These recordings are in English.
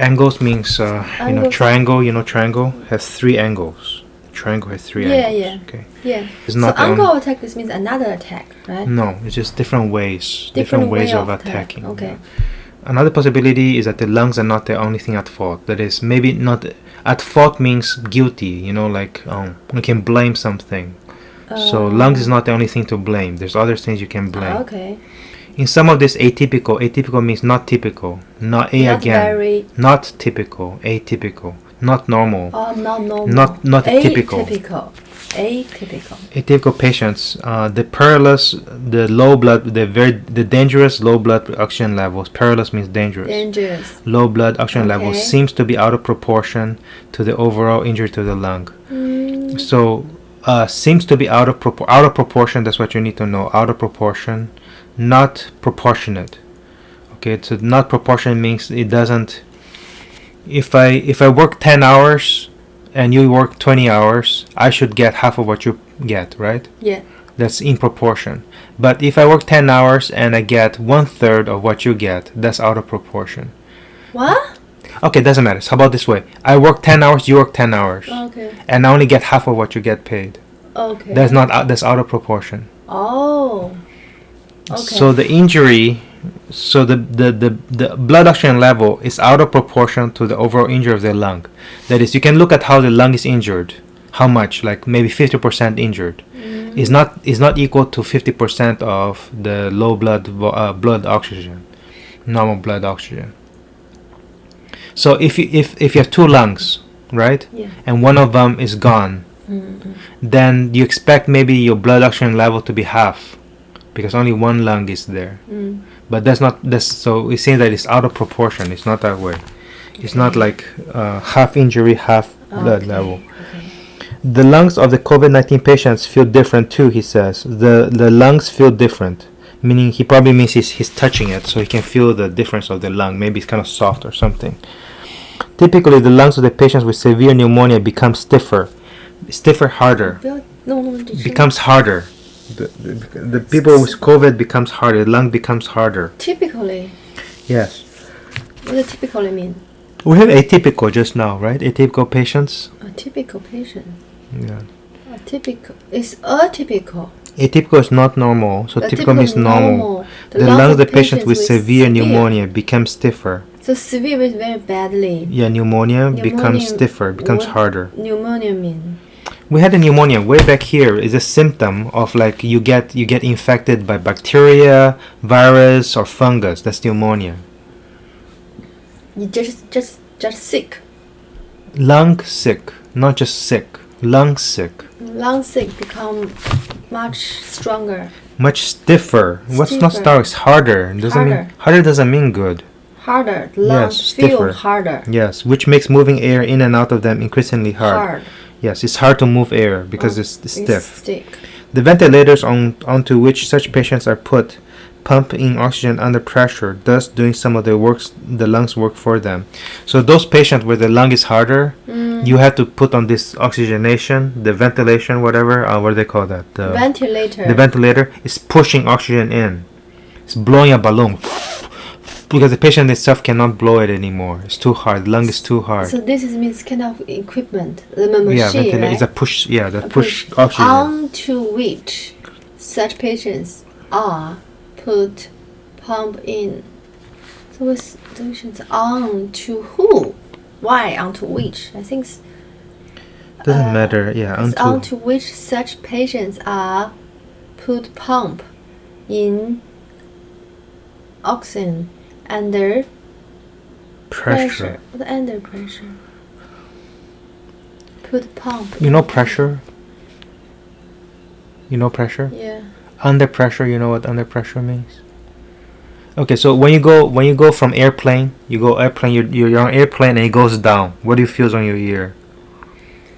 Angles means Angles. triangle. Triangle has 3 angles. Triangle has 3 angles. Okay. Yeah. It's not so uncle attack, this means another attack, right? No, it's just different ways. Different ways way of attack. attacking. Okay. Another possibility is that the lungs are not the only thing at fault. That is, maybe not at fault means guilty. Like we can blame something. So lungs is not the only thing to blame. There's other things you can blame. Okay. In some of this atypical means not typical. Not again. Not typical. Atypical. Not normal. Oh, not normal. Not typical. Atypical. Atypical patients, the perilous, the low blood, the dangerous low blood oxygen levels. Perilous means dangerous. Dangerous. Low blood oxygen levels seems to be out of proportion to the overall injury to the lung. So, seems to be out of proportion. That's what you need to know. Out of proportion, not proportionate. Okay, so not proportionate means it doesn't. If I work 10 hours and you work 20 hours, I should get half of what you get, right? Yeah. That's in proportion. But if I work 10 hours and I get 1/3 of what you get, that's out of proportion. What? Okay, doesn't matter. So how about this way? I work 10 hours, you work 10 hours. Okay. And I only get half of what you get paid. Okay. That's out of proportion. Oh. Okay. So the injury, so the blood oxygen level is out of proportion to the overall injury of the lung. That is, you can look at how the lung is injured. How much? Like maybe 50% injured. Is not equal to 50% of the low blood oxygen, normal blood oxygen. So if you have 2 lungs, right? Yeah. And one of them is gone, then you expect maybe your blood oxygen level to be half, because only one lung is there. But so it seems that it's out of proportion. It's not that way. It's not like half injury, half blood level. Okay. The lungs of the COVID-19 patients feel different too, he says. The lungs feel different, meaning he probably means he's touching it, so he can feel the difference of the lung. Maybe it's kind of soft or something. Typically, the lungs of the patients with severe pneumonia become stiffer, harder. Becomes harder. The people with COVID becomes harder. The lung becomes harder. Typically. Yes. What does typically mean? We have atypical just now, right? Atypical patients. Atypical patient. Yeah. Atypical is atypical. Atypical is not normal, so typical means normal. The lungs of the patients with severe pneumonia become stiffer. So severe means very badly. Yeah, pneumonia becomes stiffer, becomes harder. Pneumonia mean? We had a pneumonia way back here. Is a symptom of like you get infected by bacteria, virus, or fungus. That's pneumonia. You just sick. Lung sick, not just sick. Lung sick. Lung sick become much stronger. Much stiffer. What's not stronger? It's harder. Harder doesn't mean good. Harder. The lungs feel stiffer. harder. Yes, which makes moving air in and out of them increasingly hard. Yes, it's hard to move air because it's stiff. The ventilators onto which such patients are put pump in oxygen under pressure, thus doing some of the lungs work for them. So those patients where the lung is harder, you have to put on this oxygenation, the ventilation, whatever. What do they call that? The ventilator. The ventilator is pushing oxygen in. It's blowing a balloon. Because the patient itself cannot blow it anymore. It's too hard. The lung is too hard. So this means kind of equipment. The machine, ventilator, right? It's a push. Yeah, the push oxygen. Onto which such patients are put pump in. So what's the on to who? Why onto which? I think doesn't matter. Yeah, onto which such patients are put pump in oxygen under pressure. What under pressure? Put pump. You know pressure? You know pressure? Yeah. Under pressure, you know what under pressure means? Okay, so when you go from airplane, you're on airplane and it goes down. What do you feel on your ear?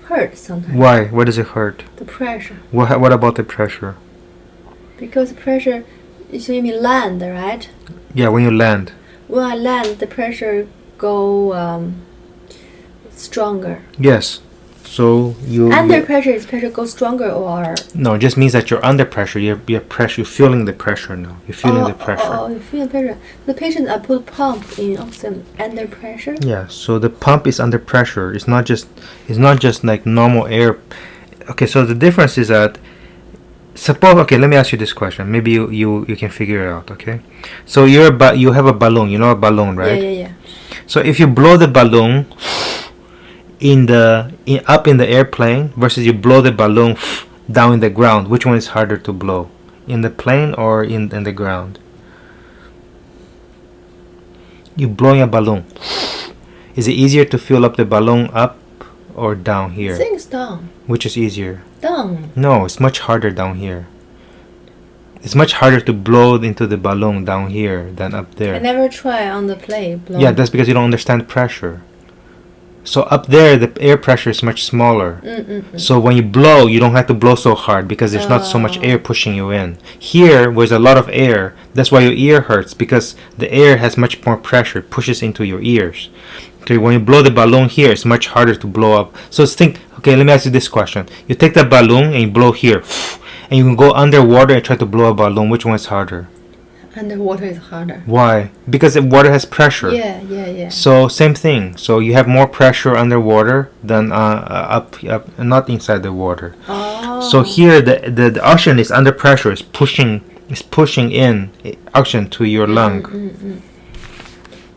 Hurt sometimes. Why? Why does it hurt? The pressure. What about the pressure? Because the pressure, so you mean land, right? Yeah, when you land. When I land, the pressure go stronger. Yes. So Under pressure, is pressure go stronger or? No, it just means that you're under pressure. You're pressure. You're feeling the pressure now. You're feeling the pressure. Oh, you feel pressure. The patient are put pump in oxygen under pressure. Yeah. So the pump is under pressure. It's not just like normal air. Okay. So the difference is that suppose. Okay. Let me ask you this question. Maybe you can figure it out. Okay. So you have a balloon. You know a balloon, right? Yeah. So if you blow the balloon up in the airplane versus you blow the balloon down in the ground, which one is harder to blow? In the plane or in the ground? You're blowing a balloon. Is it easier to fill up the balloon up or down here? I think it's down. Which is easier? Down. No, it's much harder down here. It's much harder to blow into the balloon down here than up there. I never try on the plane. Yeah, that's because you don't understand pressure. So up there, the air pressure is much smaller. So when you blow, you don't have to blow so hard because there's not so much air pushing you in. Here, where there's a lot of air, that's why your ear hurts, because the air has much more pressure, pushes into your ears. Okay, when you blow the balloon here, it's much harder to blow up. So think, okay, let me ask you this question. You take the balloon and you blow here, and you can go underwater and try to blow a balloon. Which one is harder? Underwater is harder. Why? Because the water has pressure. Yeah. So same thing. So you have more pressure underwater than up, not inside the water. Oh. So here the oxygen is under pressure. It's pushing in oxygen to your lung.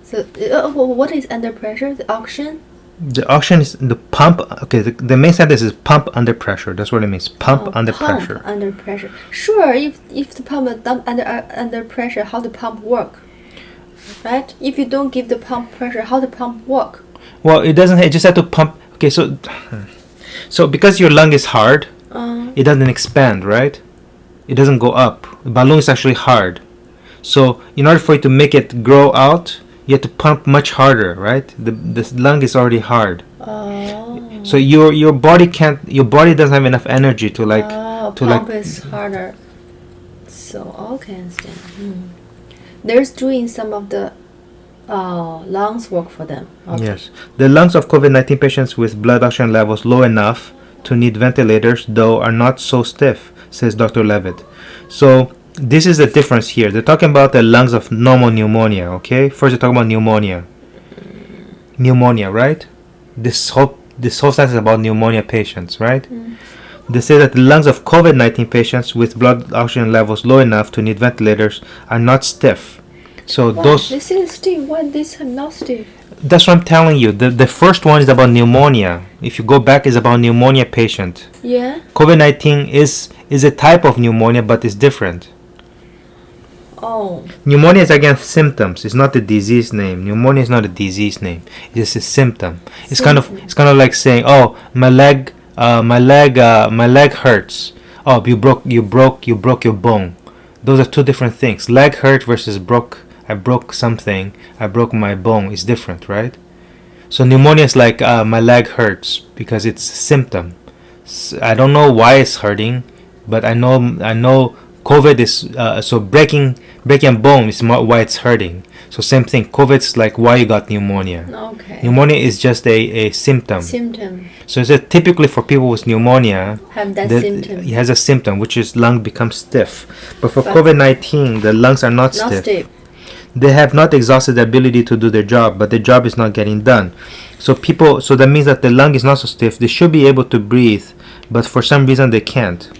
So what is under pressure? The oxygen? The oxygen is the pump. Okay, the main sentence is pump under pressure. That's what it means. Pump under pressure. Under pressure. Sure. If the pump is under pressure, how the pump work? Right. If you don't give the pump pressure, how the pump work? Well, it doesn't. It just have to pump. Okay, so because your lung is hard, it doesn't expand, right? It doesn't go up. The balloon is actually hard. So in order for it to make it grow out, you have to pump much harder, right? The lung is already hard. Oh. So your body doesn't have enough energy to pump is harder. So okay, understand. They're doing some of the lungs work for them. Okay. Yes. The lungs of COVID-19 patients with blood oxygen levels low enough to need ventilators, though, are not so stiff, says Dr. Levitt. So this is the difference here. They're talking about the lungs of normal pneumonia, okay? First they're talking about pneumonia. Pneumonia, right? This whole sentence is about pneumonia patients, right? They say that the lungs of COVID-19 patients with blood oxygen levels low enough to need ventilators are not stiff. So those... They say stiff. Why this are not stiff? That's what I'm telling you. The first one is about pneumonia. If you go back, is about pneumonia patient. Yeah. COVID-19 is a type of pneumonia, but it's different. Oh. Pneumonia is again symptoms. It's not the disease name. Pneumonia is not a disease name. It's just a symptom. It's kind of like saying, "Oh, my leg hurts." Oh, you broke your bone. Those are two different things. Leg hurt versus I broke something. I broke my bone. Is different, right? So pneumonia is like my leg hurts because it's a symptom. I don't know why it's hurting, but I know. COVID is so breaking bone is why it's hurting. So same thing. COVID is like why you got pneumonia. Okay. Pneumonia is just a symptom. So it's typically for people with pneumonia have that symptom. It has a symptom, which is lung becomes stiff. But for COVID-19, the lungs are not stiff. They have not exhausted the ability to do their job, but the job is not getting done. So that means that the lung is not so stiff. They should be able to breathe, but for some reason they can't.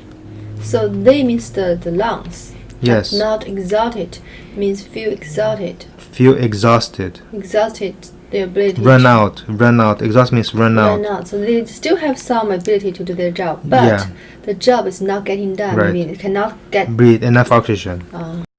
So they means the lungs. Yes. Not exhausted means feel exhausted. Feel exhausted. Exhausted, the ability. Run out. Exhaust means run out. Run out. So they still have some ability to do their job, but the job is not getting done. Right. I mean, it cannot get breathe enough oxygen.